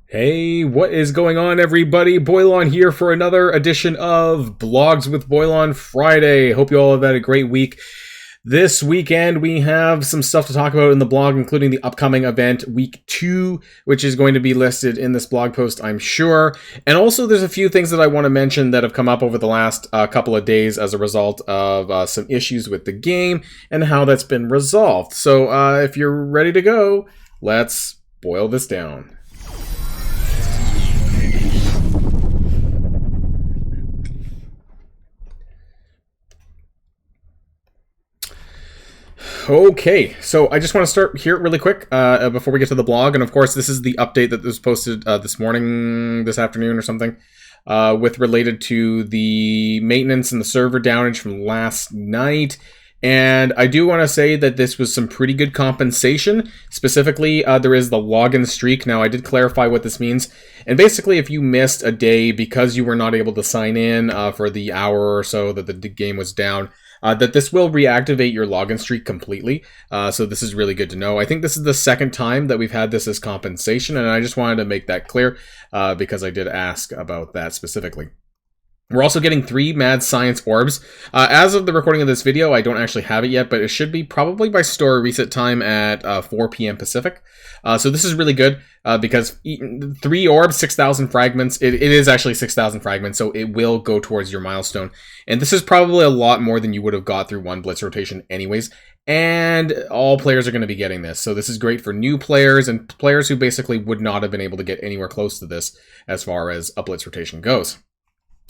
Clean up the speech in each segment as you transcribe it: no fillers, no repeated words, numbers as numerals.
Hey, what is going on, everybody? Boilon here for another edition of Blogs with Boilon Friday. Hope you all have had a great week. This weekend, we have some stuff to talk about in the blog, including the upcoming event, Week 2, which is going to be listed in this blog post, I'm sure. And also, there's a few things that I want to mention that have come up over the last couple of days as a result of some issues with the game and how that's been resolved. So, if you're ready to go, let's boil this down. Okay, so I just want to start here really quick before we get to the blog. And of course, this is the update that was posted this afternoon or something, with related to the maintenance and the server downage from last night. And I do want to say that this was some pretty good compensation. Specifically, there is the login streak. Now, I did clarify what this means. And basically, if you missed a day because you were not able to sign in for the hour or so that the game was down, that this will reactivate your login streak completely. So this is really good to know. I think this is the second time that we've had this as compensation, and I just wanted to make that clear because I did ask about that specifically. We're also getting 3 Mad Science Orbs. As of the recording of this video, I don't actually have it yet, but it should be probably by store reset time at 4 p.m. Pacific. So this is really good because 3 orbs, 6,000 fragments. It is actually 6,000 fragments, so it will go towards your milestone. And this is probably a lot more than you would have got through one Blitz rotation anyways. And all players are going to be getting this. So this is great for new players and players who basically would not have been able to get anywhere close to this as far as a Blitz rotation goes.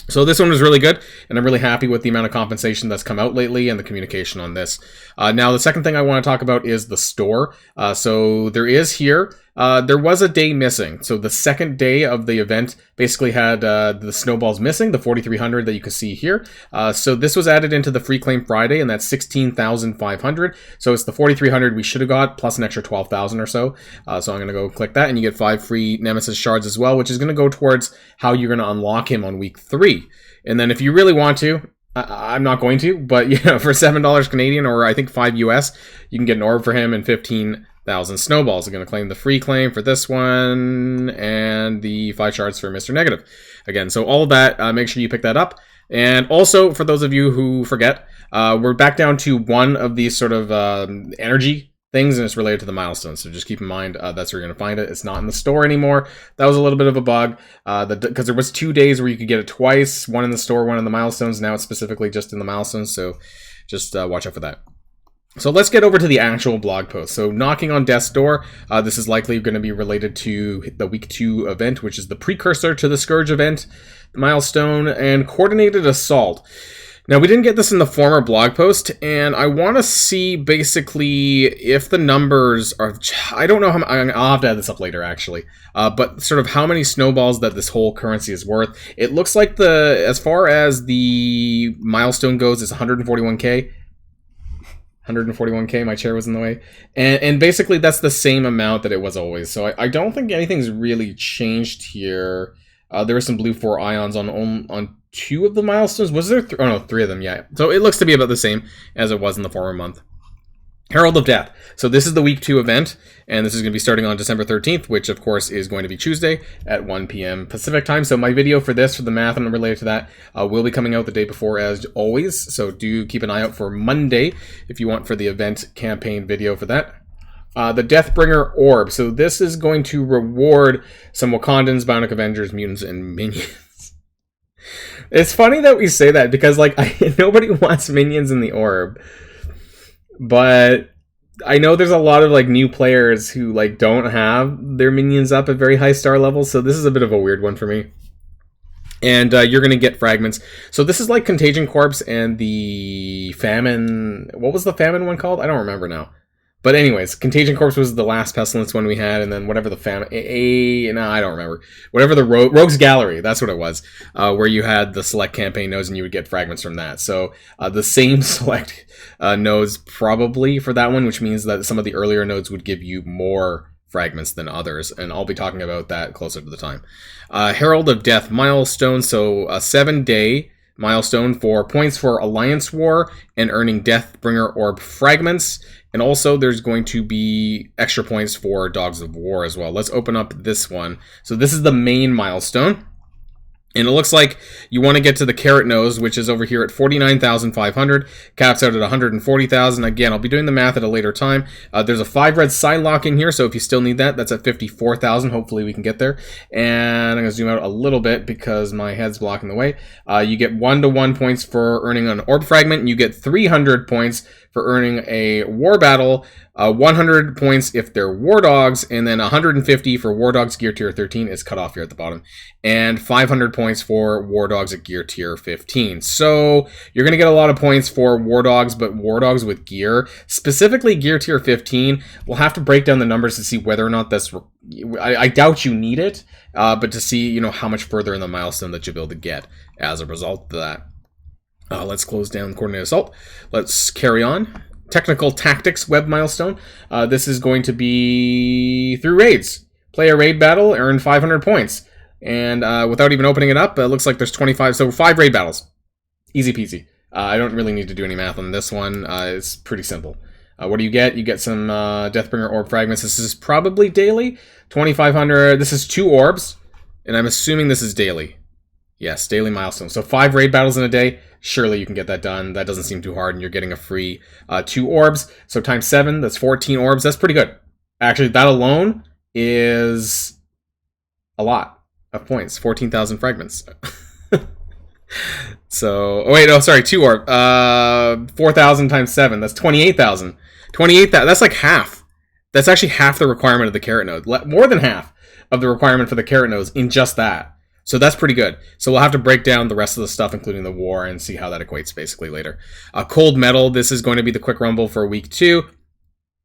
So this one was really good, and I'm really happy with the amount of compensation that's come out lately and the communication on this. Now, the second thing I want to talk about is the store. So there is here, there was a day missing. So the second day of the event basically had the snowballs missing, the 4,300 that you can see here. So this was added into the free claim Friday, and that's 16,500. So it's the 4,300 we should have got, plus an extra 12,000 or so. So I'm going to go click that, and you get 5 free Nemesis shards as well, which is going to go towards how you're going to unlock him on week 3. And then if you really want to, I'm not going to, but you know, for $7 Canadian or I think 5 US, you can get an orb for him and 15,000 snowballs. I'm going to claim the free claim for this one and the 5 shards for Mr. Negative. Again, so all of that, make sure you pick that up. And also, for those of you who forget, we're back down to one of these sort of energy things, and it's related to the milestones. So just keep in mind that's where you're going to find it. It's not in the store anymore. That was a little bit of a bug because there was 2 days where you could get it twice, one in the store, one in the milestones. Now it's specifically just in the milestones, so just watch out for that. So let's get over to the actual blog post. So knocking on death's door, this is likely going to be related to the week 2 event, which is the precursor to the Scourge event, milestone, and coordinated assault. Now, we didn't get this in the former blog post, and I want to see basically if the numbers are... I don't know how... I'll have to add this up later, actually. But sort of how many snowballs that this whole currency is worth. It looks like as far as the milestone goes, it's 141k. 141k, my chair was in the way. And basically, that's the same amount that it was always. So I don't think anything's really changed here. There were some blue 4 ions on 2 of the milestones. Was there 3? Oh no, 3 of them, yeah. So it looks to be about the same as it was in the former month. Herald of Death. So this is the week 2 event, and this is going to be starting on December 13th, which of course is going to be Tuesday at 1 p.m. Pacific time. So my video for this, for the math and related to that, will be coming out the day before as always. So do keep an eye out for Monday if you want for the event campaign video for that. The Deathbringer Orb. So this is going to reward some Wakandans, Bionic Avengers, mutants, and minions. It's funny that we say that because like nobody wants minions in the orb, but I know there's a lot of like new players who like don't have their minions up at very high star levels, so this is a bit of a weird one for me. And you're going to get fragments. So this is like Contagion Corpse and the Famine... What was the Famine one called? I don't remember now. But anyways, Contagion Corpse was the last Pestilence one we had, and then whatever the Famine... No, I don't remember. Whatever the Rogue's Gallery, that's what it was, where you had the select campaign nodes and you would get fragments from that. So the same select nodes probably for that one, which means that some of the earlier nodes would give you more fragments than others, and I'll be talking about that closer to the time. Herald of Death milestone, so a 7-day milestone for points for Alliance War and earning Deathbringer Orb fragments. And also there's going to be extra points for Dogs of War as well. Let's open up this one. So this is the main milestone. And it looks like you want to get to the carrot nose, which is over here at 49,500. Caps out at 140,000. Again, I'll be doing the math at a later time. There's a 5 red side lock in here, so if you still need that, that's at 54,000. Hopefully we can get there. And I'm going to zoom out a little bit because my head's blocking the way. You get 1-to-1 points for earning an orb fragment, and you get 300 points for earning a war battle. 100 points if they're war dogs, and then 150 for war dogs gear tier 13 is cut off here at the bottom, and 500 points for war dogs at gear tier 15. So you're going to get a lot of points for war dogs, but war dogs with gear, specifically gear tier 15, we'll have to break down the numbers to see whether or not that's, I doubt you need it, but to see, you know, how much further in the milestone that you'll be able to get as a result of that. Let's close down Coordinated Assault. Let's carry on. Technical Tactics web milestone. This is going to be through raids. Play a raid battle, earn 500 points. And without even opening it up, it looks like there's 25, so 5 raid battles. Easy peasy. I don't really need to do any math on this one. It's pretty simple. What do you get? You get some Deathbringer orb fragments. This is probably daily. 2,500. This is 2 orbs. And I'm assuming this is daily. Yes, daily milestone. So 5 raid battles in a day. Surely you can get that done. That doesn't seem too hard, and you're getting a free 2 orbs. So times 7, that's 14 orbs. That's pretty good. Actually, that alone is a lot of points. 14,000 fragments. So, oh wait, oh sorry, 2 orb. 4,000 times 7, that's 28,000. 28,000, that's like half. That's actually half the requirement of the carrot node. More than half of the requirement for the carrot nodes in just that. So that's pretty good. So we'll have to break down the rest of the stuff, including the war, and see how that equates basically later. Cold Metal, this is going to be the quick rumble for week 2.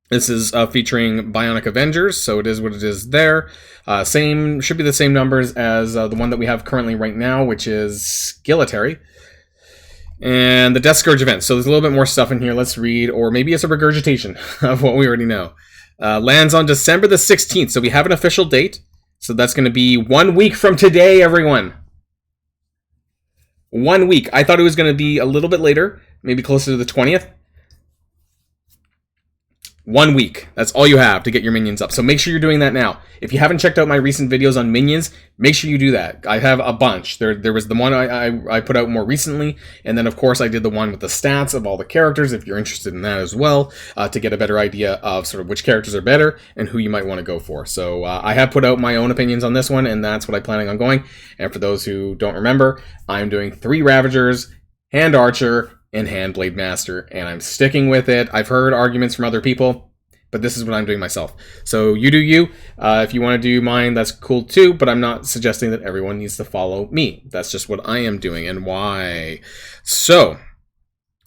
This is featuring Bionic Avengers, so it is what it is there. Should be the same numbers as the one that we have currently right now, which is Skilletary. And the Death Scourge event. So there's a little bit more stuff in here. Let's read, or maybe it's a regurgitation of what we already know. Lands on December the 16th, so we have an official date. So that's going to be 1 week from today, everyone. 1 week. I thought it was going to be a little bit later, maybe closer to the 20th. 1 week. That's all you have to get your minions up. So make sure you're doing that now. If you haven't checked out my recent videos on minions, make sure you do that. I have a bunch. There was the one I put out more recently, and then of course I did the one with the stats of all the characters, if you're interested in that as well, to get a better idea of sort of which characters are better and who you might want to go for. So I have put out my own opinions on this one, and that's what I'm planning on going. And for those who don't remember, I'm doing 3 Ravagers, Hand Archer, and Hand Blade Master, and I'm sticking with it. I've heard arguments from other people, but this is what I'm doing myself. So you do you. If you want to do mine, that's cool too, but I'm not suggesting that everyone needs to follow me. That's just what I am doing and why. So,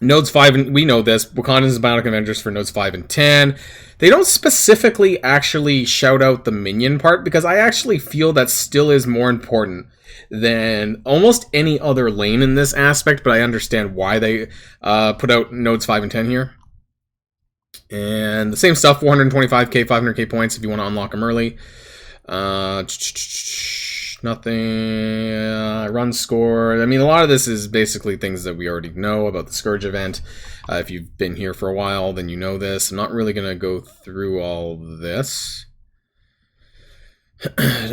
Nodes 5, and we know this, Wakanda's Bionic Avengers for Nodes 5 and 10. They don't specifically actually shout out the minion part, because I actually feel that still is more important than almost any other lane in this aspect, but I understand why they put out Nodes 5 and 10 here. And the same stuff, 425k, 500k points if you want to unlock them early. Nothing. Run score. I mean, a lot of this is basically things that we already know about the Scourge event. If you've been here for a while, then you know this. I'm not really going to go through all this.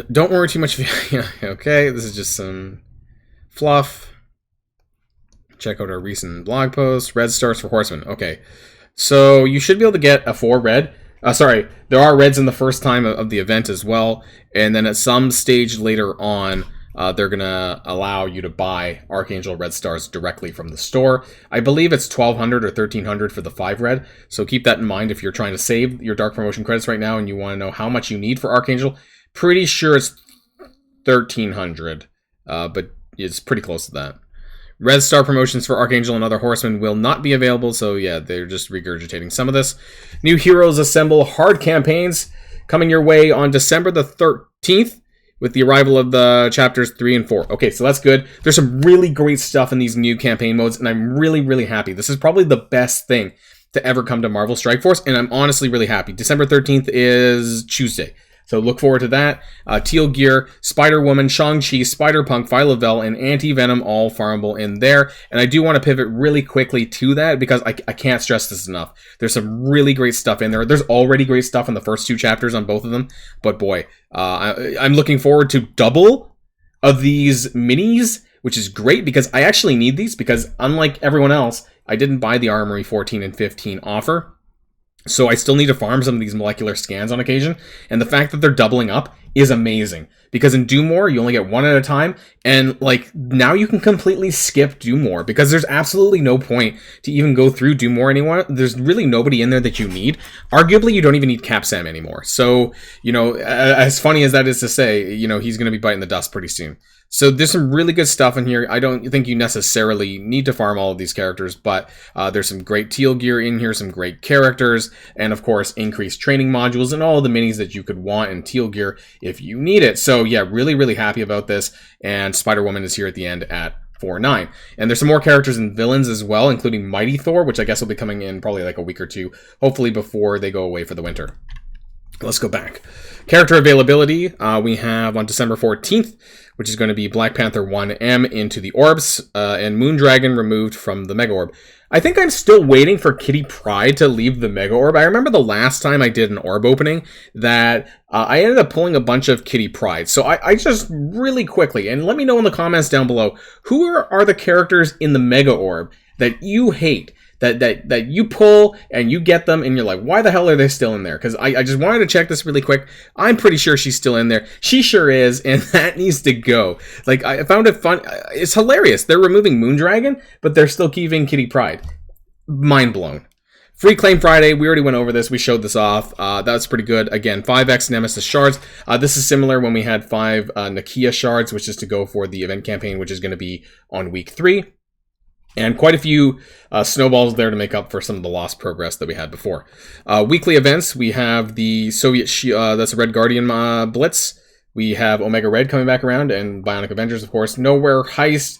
Don't worry too much. Yeah, okay, this is just some fluff. Check out our recent blog posts. Red stars for Horsemen. Okay, so you should be able to get a 4 red. Sorry, there are reds in the first time of the event as well. And then at some stage later on, they're going to allow you to buy Archangel red stars directly from the store. I believe it's 1,200 or 1,300 for the 5 red. So keep that in mind if you're trying to save your Dark Promotion credits right now and you want to know how much you need for Archangel. Pretty sure it's 1,300, but it's pretty close to that. Red Star promotions for Archangel and other Horsemen will not be available, so yeah, they're just regurgitating some of this. New Heroes Assemble hard campaigns coming your way on December the 13th with the arrival of the chapters 3 and 4. Okay, so that's good. There's some really great stuff in these new campaign modes, and I'm really, really happy. This is probably the best thing to ever come to Marvel Strike Force, and I'm honestly really happy. December 13th is Tuesday. So look forward to that. Teal Gear, Spider-Woman, Shang-Chi, Spider-Punk, Violet and Anti-Venom all farmable in there. And I do want to pivot really quickly to that because I can't stress this enough. There's some really great stuff in there. There's already great stuff in the first 2 chapters on both of them. But boy, I'm looking forward to double of these minis, which is great because I actually need these because unlike everyone else, I didn't buy the Armory 14 and 15 offer. So I still need to farm some of these molecular scans on occasion, and the fact that they're doubling up is amazing. Because in Do More, you only get 1 at a time, and like now you can completely skip Do More because there's absolutely no point to even go through Do More anymore. There's really nobody in there that you need. Arguably, you don't even need Cap Sam anymore. So, you know, as funny as that is to say, you know, he's going to be biting the dust pretty soon. So there's some really good stuff in here. I don't think you necessarily need to farm all of these characters, but there's some great Teal Gear in here, some great characters, and of course, increased training modules and all of the minis that you could want in Teal Gear if you need it. So yeah, really, really happy about this. And Spider-Woman is here at the end at 4.9. And there's some more characters and villains as well, including Mighty Thor, which I guess will be coming in probably like a week or 2, hopefully before they go away for the winter. Let's go back. Character availability, we have on December 14th, which is going to be Black Panther 1M into the orbs, and Moondragon removed from the Mega Orb. I think I'm still waiting for Kitty Pryde to leave the Mega Orb. I remember the last time I did an orb opening that I ended up pulling a bunch of Kitty Pryde. So I just really quickly, and let me know in the comments down below, who are the characters in the Mega Orb that you hate? That you pull and you get them and you're like, why the hell are they still in there? Because I just wanted to check this really quick. I'm pretty sure she's still in there. She sure is, and that needs to go. Like, I found it fun. It's hilarious. They're removing Moondragon, but they're still keeping Kitty Pryde. Mind blown. Free Claim Friday, we already went over this. We showed this off. That's pretty good. Again, 5x Nemesis shards. This is similar when we had 5 Nakia shards, which is to go for the event campaign, which is going to be on week 3. And quite a few snowballs there to make up for some of the lost progress that we had before. Weekly events, we have the Soviet, that's a Red Guardian Blitz. We have Omega Red coming back around, and Bionic Avengers, of course. Nowhere Heist,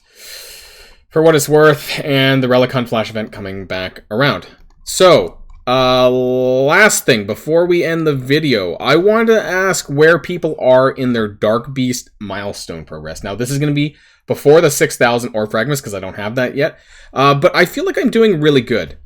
for what it's worth, and the Relic Flash event coming back around. So, last thing, before we end the video, I wanted to ask where people are in their Dark Beast milestone progress. Now, this is going to be before the 6,000 ore fragments, because I don't have that yet. But I feel like I'm doing really good.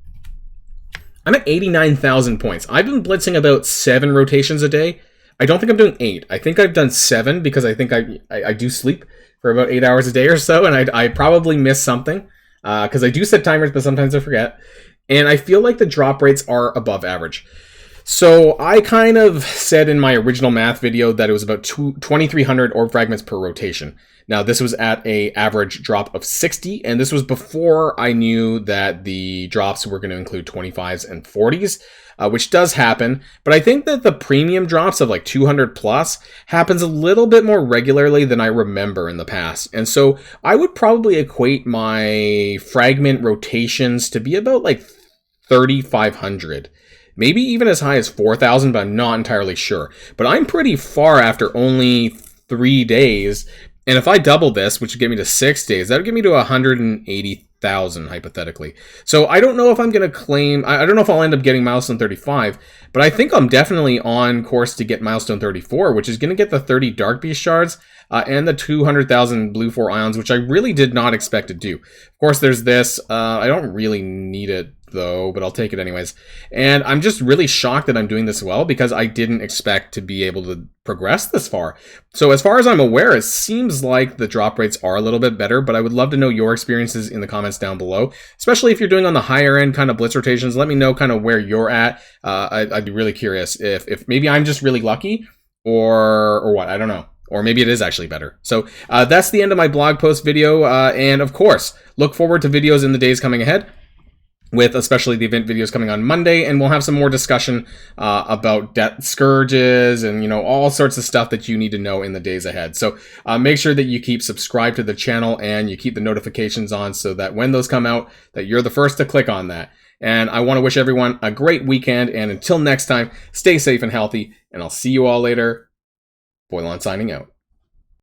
I'm at 89,000 points. I've been blitzing about 7 rotations a day. I don't think I'm doing 8. I think I've done 7 because I think I do sleep for about 8 hours a day or so, and I probably miss something because I do set timers, but sometimes I forget. And I feel like the drop rates are above average. So I kind of said in my original math video that it was about 2,300 orb fragments per rotation. Now this was at a average drop of 60, and this was before I knew that the drops were going to include 25s and 40s, which does happen. But I think that the premium drops of like 200 plus happens a little bit more regularly than I remember in the past. And so I would probably equate my fragment rotations to be about like 3,500. Maybe even as high as 4,000, but I'm not entirely sure. But I'm pretty far after only 3 days. And if I double this, which would get me to 6 days, that would get me to 180,000, hypothetically. So I don't know if I'm going to claim... I don't know if I'll end up getting Milestone 35, but I think I'm definitely on course to get Milestone 34, which is going to get the 30 Dark Beast shards and the 200,000 Blue 4 ions, which I really did not expect to do. Of course, there's this. I don't really need it, though, but I'll take it anyways. And I'm just really shocked that I'm doing this well because I didn't expect to be able to progress this far. So as far as I'm aware, it seems like the drop rates are a little bit better, but I would love to know your experiences in the comments down below, especially if you're doing on the higher end kind of blitz rotations. Let me know kind of where you're at. I'd be really curious if maybe I'm just really lucky or what, I don't know. Or maybe it is actually better. So that's the end of my blog post video. And of course, look forward to videos in the days coming ahead, with especially the event videos coming on Monday, and we'll have some more discussion about debt scourges and, you know, all sorts of stuff that you need to know in the days ahead. So make sure that you keep subscribed to the channel and you keep the notifications on so that when those come out, that you're the first to click on that. And I want to wish everyone a great weekend, and until next time, stay safe and healthy, and I'll see you all later. Boilon signing out.